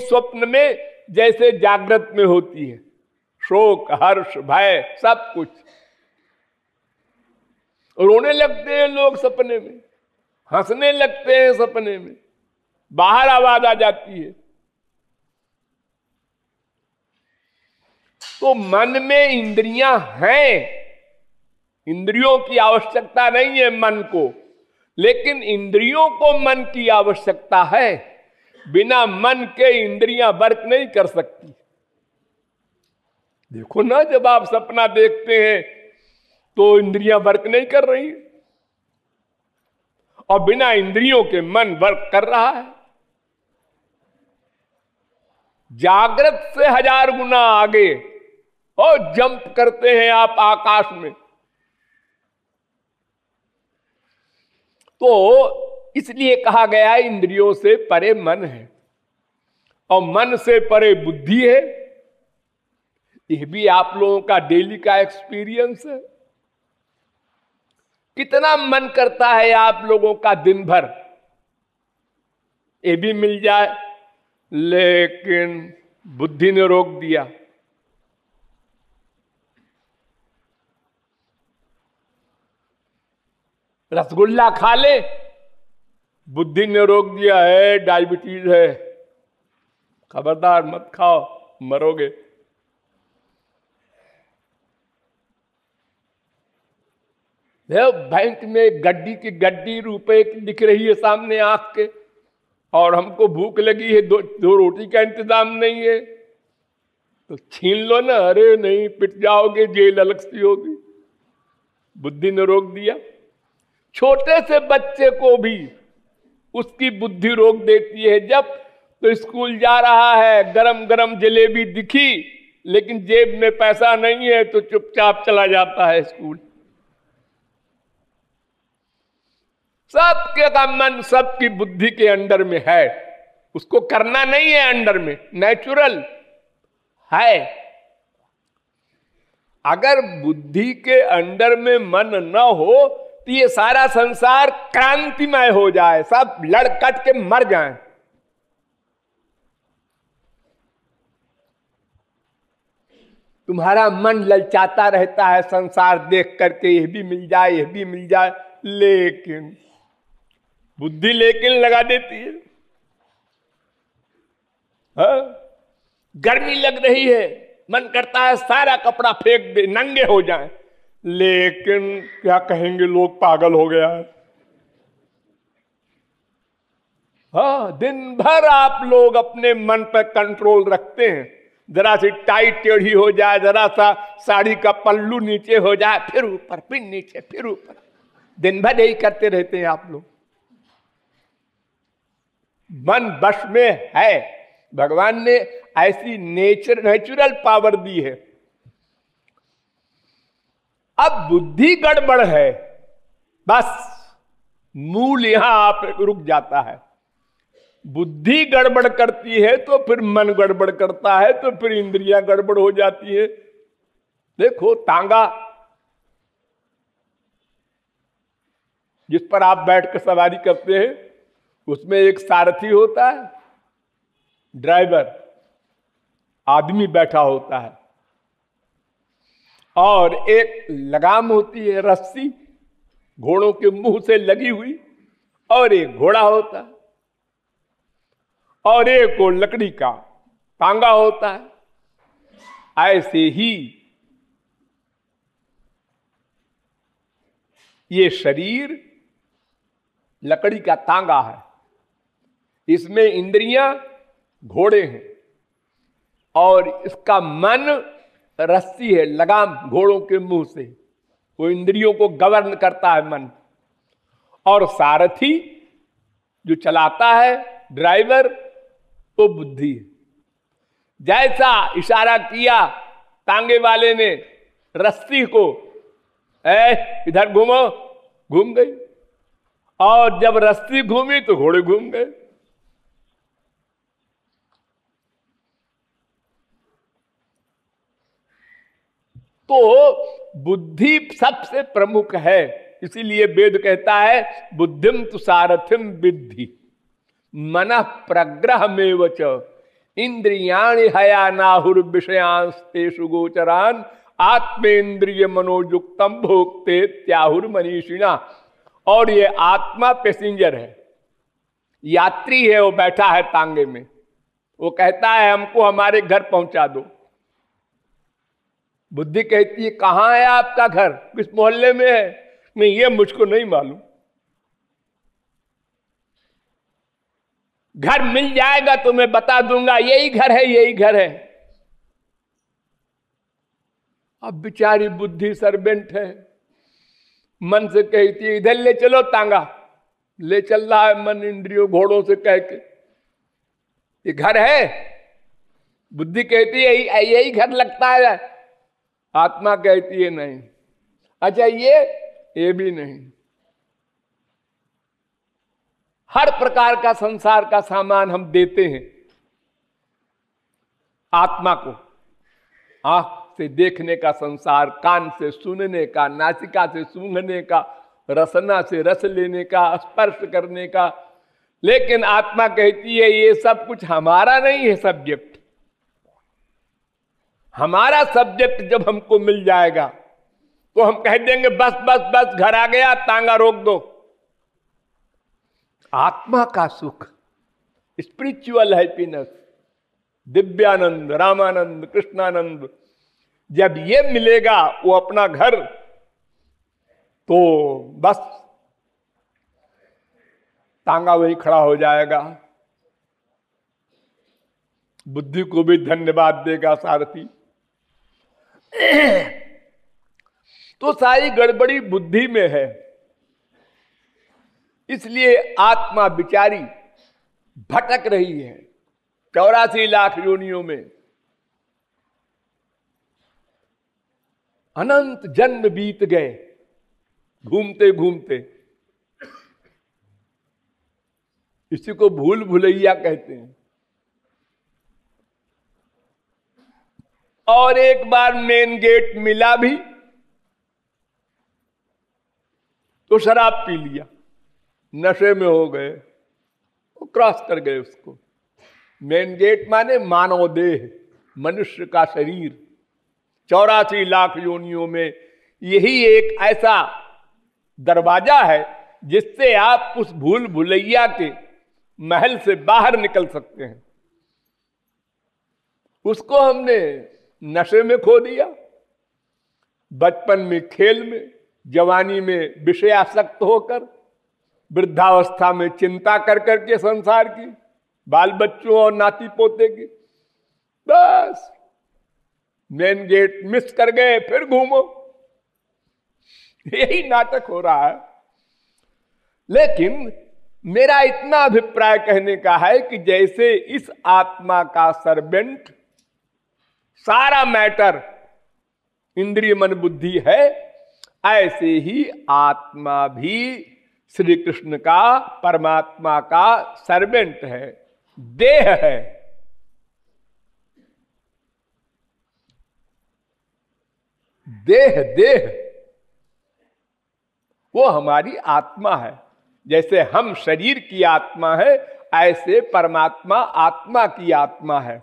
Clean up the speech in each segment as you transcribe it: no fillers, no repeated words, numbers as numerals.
स्वप्न में जैसे जागृत में होती है, शोक, हर्ष, भय, सब कुछ। रोने लगते हैं लोग सपने में, हंसने लगते हैं सपने में, बाहर आवाज आ जाती है। तो मन में इंद्रियां हैं, इंद्रियों की आवश्यकता नहीं है मन को, लेकिन इंद्रियों को मन की आवश्यकता है। बिना मन के इंद्रियां वर्क नहीं कर सकती। देखो ना, जब आप सपना देखते हैं तो इंद्रियां वर्क नहीं कर रही, और बिना इंद्रियों के मन वर्क कर रहा है। जागृत से 1000 गुना आगे और जंप करते हैं आप आकाश में। तो इसलिए कहा गया इंद्रियों से परे मन है और मन से परे बुद्धि है। यह भी आप लोगों का डेली का एक्सपीरियंस है। कितना मन करता है आप लोगों का दिन भर ये भी मिल जाए, लेकिन बुद्धि ने रोक दिया। रसगुल्ला खा ले, बुद्धि ने रोक दिया है डायबिटीज है, खबरदार मत खाओ, मरोगे। बैंक में गड्डी की गड्डी रुपए की दिख रही है सामने आंख के, और हमको भूख लगी है, दो रोटी का इंतजाम नहीं है, तो छीन लो ना। अरे नहीं, पिट जाओगे, जेल अलग सी होगी। बुद्धि ने रोक दिया। छोटे से बच्चे को भी उसकी बुद्धि रोक देती है। जब तो स्कूल जा रहा है, गरम गरम जलेबी दिखी, लेकिन जेब में पैसा नहीं है, तो चुपचाप चला जाता है स्कूल। सबके का मन सबकी बुद्धि के अंडर में है, उसको करना नहीं है, अंडर में नेचुरल है। अगर बुद्धि के अंडर में मन न हो तो ये सारा संसार क्रांतिमय हो जाए, सब लड़ कट के मर जाएं। तुम्हारा मन ललचाता रहता है संसार देख करके, यह भी मिल जाए, यह भी मिल जाए, लेकिन बुद्धि लेकिन लगा देती है। गर्मी लग रही है, मन करता है सारा कपड़ा फेंक दे, नंगे हो जाएं, लेकिन क्या कहेंगे लोग, पागल हो गया है। हाँ, दिन भर आप लोग अपने मन पर कंट्रोल रखते हैं। जरा सी टाइट टेढ़ी हो जाए, जरा सा साड़ी का पल्लू नीचे हो जाए, फिर ऊपर, फिर नीचे, फिर ऊपर, दिन भर यही करते रहते हैं आप लोग। मन वश में है, भगवान ने ऐसी नेचुरल पावर दी है। अब बुद्धि गड़बड़ है, बस मूल यहां आप रुक जाता है। बुद्धि गड़बड़ करती है तो फिर मन गड़बड़ करता है, तो फिर इंद्रियां गड़बड़ हो जाती है। देखो, तांगा जिस पर आप बैठकर सवारी करते हैं, उसमें एक सारथी होता है, ड्राइवर आदमी बैठा होता है, और एक लगाम होती है, रस्सी घोड़ों के मुंह से लगी हुई, और एक घोड़ा होता है, और एक को लकड़ी का तांगा होता है। ऐसे ही ये शरीर लकड़ी का तांगा है, इसमें इंद्रियां घोड़े हैं, और इसका मन रस्सी है, लगाम घोड़ों के मुंह से, वो इंद्रियों को गवर्न करता है मन। और सारथी जो चलाता है, ड्राइवर, तो बुद्धि है। जैसा इशारा किया तांगे वाले ने रस्सी को, इधर घूमो, घूम गई, और जब रस्सी घूमी तो घोड़े घूम गए। तो बुद्धि सबसे प्रमुख है, इसीलिए वेद कहता है बुद्धिम तु सारथिम विद्धि मनः प्रग्रहमेव च इंद्रियाणि हयानाहुर विषयांस्तेषु गोचरान आत्मेन्द्रिय मनोयुक्तम भोक्ते त्याहुर मनीषिणा। और ये आत्मा पैसेंजर है, यात्री है, वो बैठा है तांगे में, वो कहता है हमको हमारे घर पहुंचा दो। बुद्धि कहती है कहां है आपका घर, किस मोहल्ले में है? नहीं, ये मुझको नहीं मालूम। घर मिल जाएगा तो मैं बता दूंगा, यही घर है, यही घर है। अब बेचारी बुद्धि सर्वेंट है, मन से कहती है इधर ले चलो तांगा, ले चल रहा है मन इंद्रियों घोड़ों से कह के, ये घर है। बुद्धि कहती है यही घर लगता है, आत्मा कहती है नहीं। अच्छा ये भी नहीं। हर प्रकार का संसार का सामान हम देते हैं आत्मा को। आंख से देखने का संसार, कान से सुनने का, नासिका से सूंघने का, रसना से रस लेने का, स्पर्श करने का। लेकिन आत्मा कहती है ये सब कुछ हमारा नहीं है सब्जेक्ट। हमारा सब्जेक्ट जब हमको मिल जाएगा तो हम कह देंगे बस बस बस, घर आ गया, तांगा रोक दो। आत्मा का सुख, स्पिरिचुअल हैप्पीनेस, दिव्यानंद, रामानंद, कृष्णानंद, जब ये मिलेगा वो अपना घर, तो बस तांगा वही खड़ा हो जाएगा। बुद्धि को भी धन्यवाद देगा सारथी। तो सारी गड़बड़ी बुद्धि में है, इसलिए आत्मा बिचारी भटक रही है 84 लाख योनियों में। अनंत जन्म बीत गए घूमते घूमते। इसी को भूल भुलैया कहते हैं। और एक बार मेन गेट मिला भी तो शराब पी लिया, नशे में हो गए, वो क्रॉस कर गए उसको। मेन गेट माने मानव देह, मनुष्य का शरीर। 84 लाख योनियों में यही एक ऐसा दरवाजा है जिससे आप उस भूल भुलैया के महल से बाहर निकल सकते हैं। उसको हमने नशे में खो दिया, बचपन में खेल में, जवानी में विषयासक्त होकर, वृद्धावस्था में चिंता कर करके संसार की, बाल बच्चों और नाती पोते की। बस मेन गेट मिस कर गए, फिर घूमो। यही नाटक हो रहा है। लेकिन मेरा इतना अभिप्राय कहने का है कि जैसे इस आत्मा का सर्वेंट सारा मैटर इंद्रिय मन बुद्धि है, ऐसे ही आत्मा भी श्री कृष्ण का, परमात्मा का सर्वेंट है, देह है। देह वो हमारी आत्मा है। जैसे हम शरीर की आत्मा है, ऐसे परमात्मा आत्मा की आत्मा है।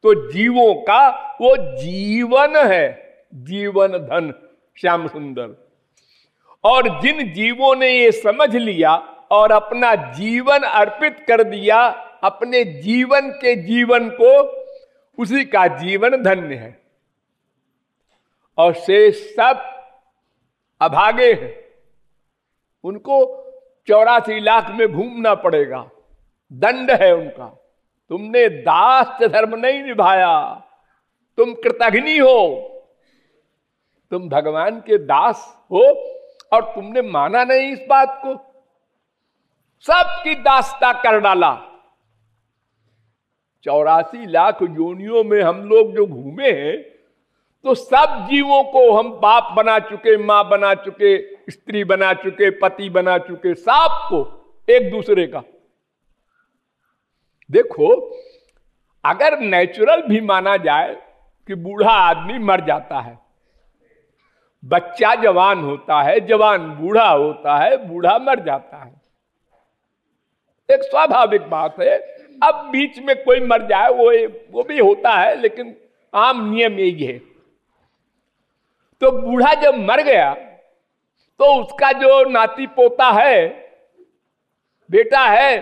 तो जीवों का वो जीवन है, जीवन धन, श्याम सुंदर। और जिन जीवों ने ये समझ लिया और अपना जीवन अर्पित कर दिया, अपने जीवन के जीवन को, उसी का जीवन धन्य है। और शेष सब अभागे हैं, उनको 84 लाख में घूमना पड़ेगा, दंड है उनका। तुमने दास धर्म नहीं निभाया, तुम कृतघ्नि हो, तुम भगवान के दास हो और तुमने माना नहीं इस बात को, सबकी दासता कर डाला। 84 लाख योनियों में हम लोग जो घूमे हैं, तो सब जीवों को हम बाप बना चुके, मां बना चुके, स्त्री बना चुके, पति बना चुके, सबको एक दूसरे का। देखो, अगर नेचुरल भी माना जाए कि बूढ़ा आदमी मर जाता है, बच्चा जवान होता है, जवान बूढ़ा होता है, बूढ़ा मर जाता है, एक स्वाभाविक बात है। अब बीच में कोई मर जाए वो भी होता है, लेकिन आम नियम यही है। तो बूढ़ा जब मर गया तो उसका जो नाती पोता है, बेटा है,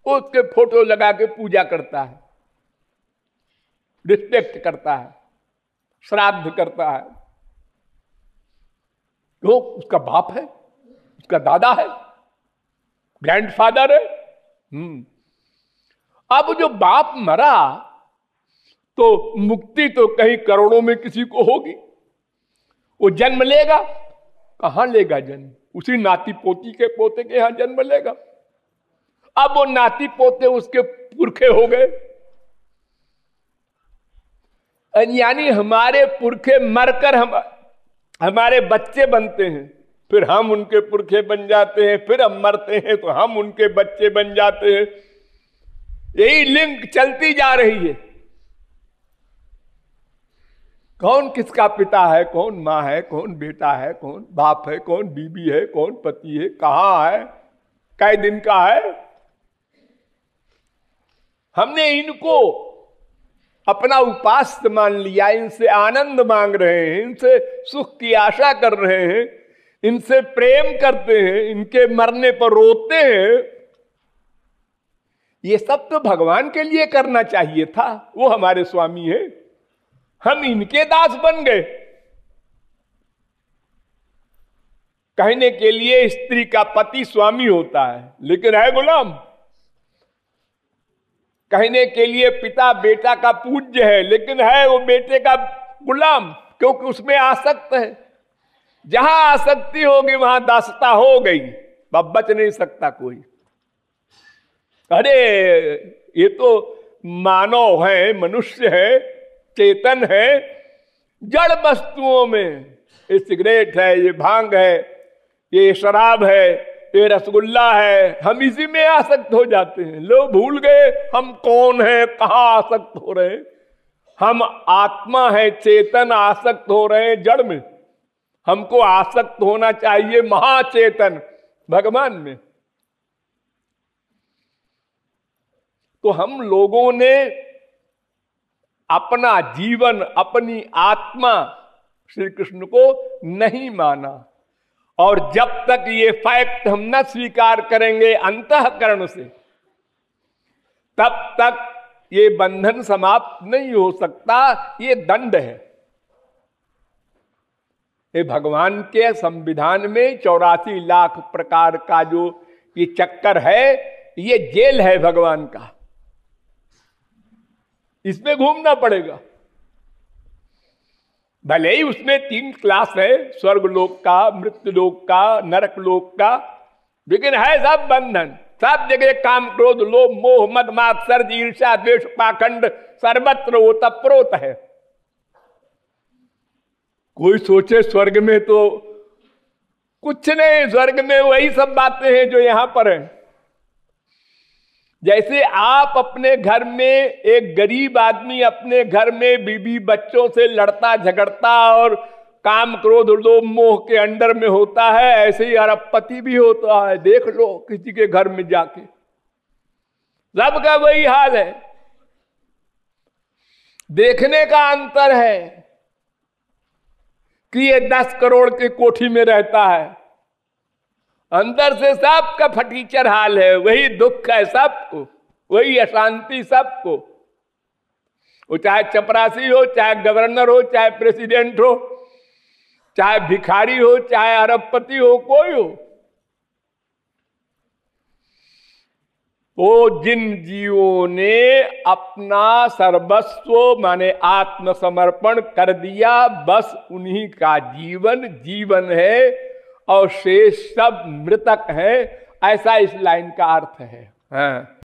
उसके फोटो लगा के पूजा करता है, रिस्पेक्ट करता है, श्राद्ध करता है। तो उसका बाप है, उसका दादा है, ग्रैंडफादर है। अब जो बाप मरा तो मुक्ति तो कहीं करोड़ों में किसी को होगी। वो जन्म लेगा, कहां लेगा जन्म? उसी नाती पोती के पोते के यहां जन्म लेगा। अब वो नाती पोते उसके पुरखे हो गए, यानी हमारे पुरखे मरकर हमारे बच्चे बनते हैं, फिर हम उनके पुरखे बन जाते हैं, फिर हम मरते हैं तो हम उनके बच्चे बन जाते हैं। यही लिंक चलती जा रही है। कौन किसका पिता है, कौन माँ है, कौन बेटा है, कौन बाप है, कौन बीबी है, कौन पति है, कहां है, कै दिन का है। हमने इनको अपना उपास्य मान लिया, इनसे आनंद मांग रहे हैं, इनसे सुख की आशा कर रहे हैं, इनसे प्रेम करते हैं, इनके मरने पर रोते हैं। ये सब तो भगवान के लिए करना चाहिए था, वो हमारे स्वामी हैं, हम इनके दास बन गए। कहने के लिए स्त्री का पति स्वामी होता है, लेकिन है गुलाम। कहने के लिए पिता बेटा का पूज्य है, लेकिन है वो बेटे का गुलाम, क्योंकि उसमें आसक्त है। जहां आसक्ति होगी वहां दासता हो गई, अब बच नहीं सकता कोई। अरे ये तो मानव है, मनुष्य है, चेतन है। जड़ वस्तुओं में ये सिगरेट है, ये भांग है, ये शराब है, ये रसगुल्ला है, हम इसी में आसक्त हो जाते हैं। लोग भूल गए हम कौन है, कहां आसक्त हो रहे हैं। हम आत्मा है, चेतन, आसक्त हो रहे हैं जड़ में। हमको आसक्त होना चाहिए महाचेतन भगवान में। तो हम लोगों ने अपना जीवन, अपनी आत्मा श्री कृष्ण को नहीं माना, और जब तक ये फैक्ट हम न स्वीकार करेंगे अंतःकरण से, तब तक ये बंधन समाप्त नहीं हो सकता। ये दंड है। ये भगवान के संविधान में 84 लाख प्रकार का जो ये चक्कर है, ये जेल है भगवान का, इसमें घूमना पड़ेगा। भले ही उसमें 3 क्लास है, स्वर्ग लोक का, मृत्यु लोक का, नरक लोक का, लेकिन है सब बंधन। सब जगह काम, क्रोध, लोभ, मोह, मद, मात्सर्य, ईर्ष्या, द्वेष, पाखंड सर्वत्र ओतप्रोत है। कोई सोचे स्वर्ग में तो कुछ नहीं, स्वर्ग में वही सब बातें हैं जो यहां पर है। जैसे आप अपने घर में, एक गरीब आदमी अपने घर में बीबी बच्चों से लड़ता झगड़ता और काम क्रोध लोभ मोह के अंडर में होता है, ऐसे ही अरबपति भी होता है। देख लो किसी के घर में जाके, सबका वही हाल है। देखने का अंतर है कि ये 10 करोड़ की कोठी में रहता है, अंदर से सबका फटीचर हाल है, वही दुख है सबको, वही अशांति सबको। वो चाहे चपरासी हो, चाहे गवर्नर हो, चाहे प्रेसिडेंट हो, चाहे भिखारी हो, चाहे अरबपति हो, कोई हो। तो जिन जीवों ने अपना सर्वस्व माने आत्मसमर्पण कर दिया, बस उन्हीं का जीवन जीवन है, और शेष सब मृतक है। ऐसा इस लाइन का अर्थ है। हाँ।